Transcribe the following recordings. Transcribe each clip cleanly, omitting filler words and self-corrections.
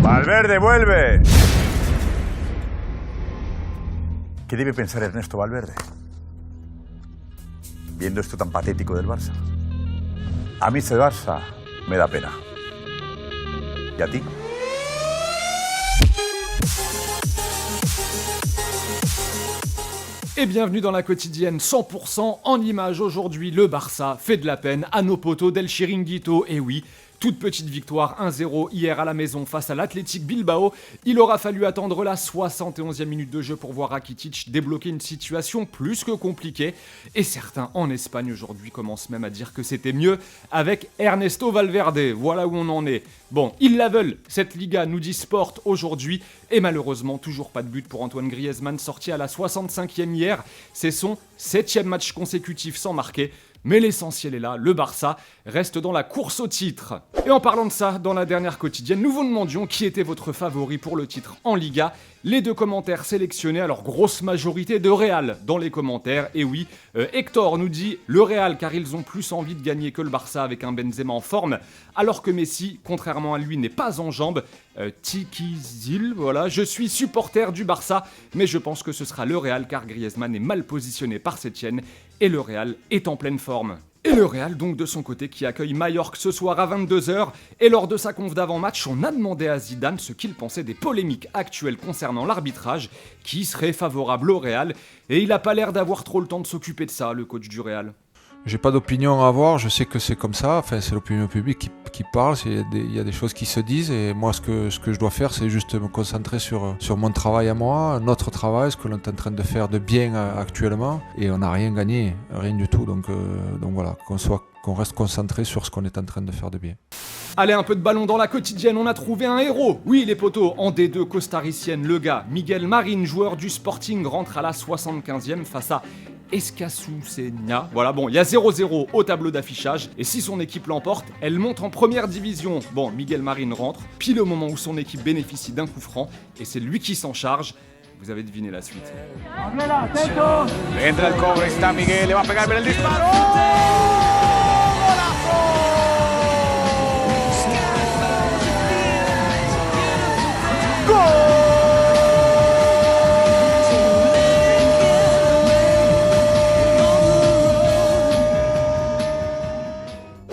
Valverde, vuelve. ¿Qué debe pensar Ernesto Valverde viendo esto tan patético del Barça? A mí ese Barça me da pena. ¿Y a ti? Et bienvenue dans la quotidienne 100% en images. Aujourd'hui, le Barça fait de la peine à nos potos d'El Chiringuito. Et oui, toute petite victoire 1-0 hier à la maison face à l'Athletic Bilbao. Il aura fallu attendre la 71e minute de jeu pour voir Rakitic débloquer une situation plus que compliquée. Et certains en Espagne aujourd'hui commencent même à dire que c'était mieux avec Ernesto Valverde. Voilà où on en est. Bon, ils la veulent, cette Liga, nous dit Sport aujourd'hui. Et malheureusement, toujours pas de but pour Antoine Griezmann, sorti à la 65e hier. C'est son 7e match consécutif sans marquer. Mais l'essentiel est là, le Barça reste dans la course au titre. Et en parlant de ça, dans la dernière quotidienne, nous vous demandions qui était votre favori pour le titre en Liga. Les deux commentaires sélectionnés, alors grosse majorité de Real dans les commentaires. Et oui, Hector nous dit le Real car ils ont plus envie de gagner que le Barça avec un Benzema en forme. Alors que Messi, contrairement à lui, n'est pas en jambes. Tikizil, voilà, je suis supporter du Barça, mais je pense que ce sera le Real car Griezmann est mal positionné par Setien et le Real est en pleine forme. Et le Real donc de son côté qui accueille Mallorca ce soir à 22h et lors de sa conf d'avant-match on a demandé à Zidane ce qu'il pensait des polémiques actuelles concernant l'arbitrage qui serait favorable au Real et il a pas l'air d'avoir trop le temps de s'occuper de ça le coach du Real. J'ai pas d'opinion à avoir, je sais que c'est comme ça, enfin c'est l'opinion publique qui parle, il y a des choses qui se disent et moi ce que je dois faire c'est juste me concentrer sur mon travail à moi, notre travail, ce que l'on est en train de faire de bien actuellement et on n'a rien gagné, rien du tout, donc voilà, qu'on reste concentré sur ce qu'on est en train de faire de bien. Allez, un peu de ballon dans la quotidienne, on a trouvé un héros. Oui, les potos, en D2 costaricienne, le gars, Miguel Marin, joueur du Sporting, rentre à la 75e face à Escassu Senia. Voilà, bon, il y a 0-0 au tableau d'affichage, et si son équipe l'emporte, elle monte en première division. Bon, Miguel Marin rentre, pile au moment où son équipe bénéficie d'un coup franc, et c'est lui qui s'en charge. Vous avez deviné la suite. Entra el cobre, está Miguel, le va a pegar el disparo.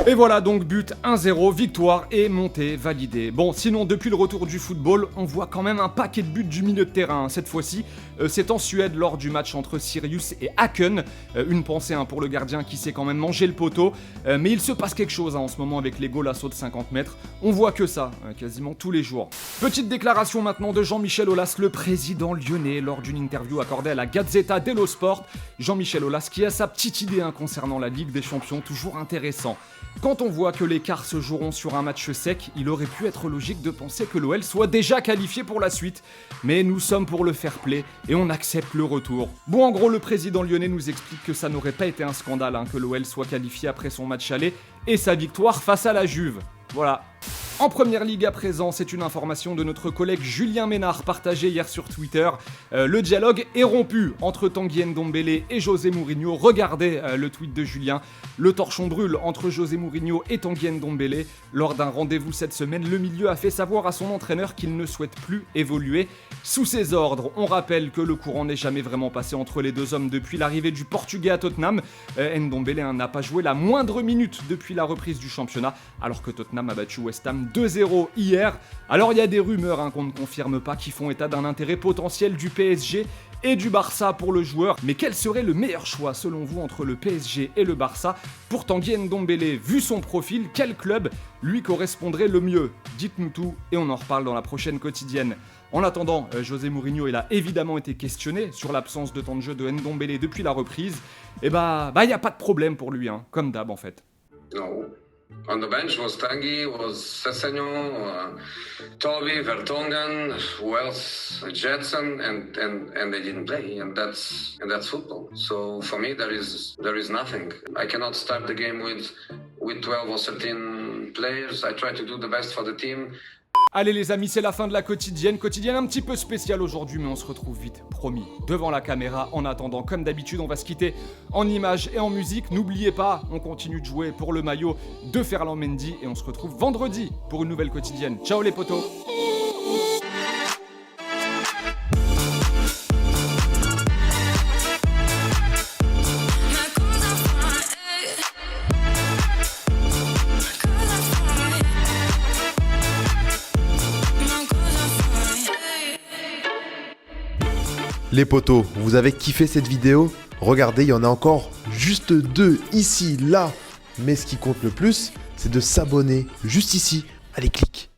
Et voilà donc but 1-0, victoire et montée validée. Bon, sinon depuis le retour du football, on voit quand même un paquet de buts du milieu de terrain. Cette fois-ci, c'est en Suède lors du match entre Sirius et Haken. Une pensée pour le gardien qui s'est quand même mangé le poteau. Mais il se passe quelque chose en ce moment avec les goals à saut de 50 mètres. On voit que ça, quasiment tous les jours. Petite déclaration maintenant de Jean-Michel Aulas, le président lyonnais, lors d'une interview accordée à la Gazzetta dello Sport. Jean-Michel Aulas qui a sa petite idée concernant la Ligue des Champions, toujours intéressant. Quand on voit que les quarts se joueront sur un match sec, il aurait pu être logique de penser que l'OL soit déjà qualifié pour la suite. Mais nous sommes pour le fair play et on accepte le retour. Bon, en gros, le président lyonnais nous explique que ça n'aurait pas été un scandale que l'OL soit qualifié après son match aller et sa victoire face à la Juve. Voilà. En première ligue à présent, c'est une information de notre collègue Julien Ménard partagée hier sur Twitter. Le dialogue est rompu entre Tanguy Ndombele et José Mourinho. Regardez le tweet de Julien. Le torchon brûle entre José Mourinho et Tanguy Ndombele. Lors d'un rendez-vous cette semaine, le milieu a fait savoir à son entraîneur qu'il ne souhaite plus évoluer sous ses ordres. On rappelle que le courant n'est jamais vraiment passé entre les deux hommes depuis l'arrivée du Portugais à Tottenham. Ndombele n'a pas joué la moindre minute depuis la reprise du championnat, alors que Tottenham a battu West Ham 2-0 hier. Alors il y a des rumeurs qu'on ne confirme pas qui font état d'un intérêt potentiel du PSG et du Barça pour le joueur. Mais quel serait le meilleur choix selon vous entre le PSG et le Barça pour Tanguy Ndombele? Vu son profil, quel club lui correspondrait le mieux? Dites-nous tout et on en reparle dans la prochaine quotidienne. En attendant, José Mourinho il a évidemment été questionné sur l'absence de temps de jeu de Ndombele depuis la reprise. Et y a pas de problème pour lui, comme d'hab en fait. No. On the bench was Tanguy, was Sessegnon, Toby, Vertonghen, who else? Jetson, and they didn't play, and that's football. So for me, there is nothing. I cannot start the game with 12 or 13 players. I try to do the best for the team. Allez les amis, c'est la fin de la quotidienne un petit peu spéciale aujourd'hui, mais on se retrouve vite, promis, devant la caméra. En attendant, comme d'habitude, on va se quitter en images et en musique. N'oubliez pas, on continue de jouer pour le maillot de Ferland Mendy et on se retrouve vendredi pour une nouvelle quotidienne. Ciao les potos. Les potos, vous avez kiffé cette vidéo? Regardez, il y en a encore juste 2 ici, là. Mais ce qui compte le plus, c'est de s'abonner juste ici. Allez, clique.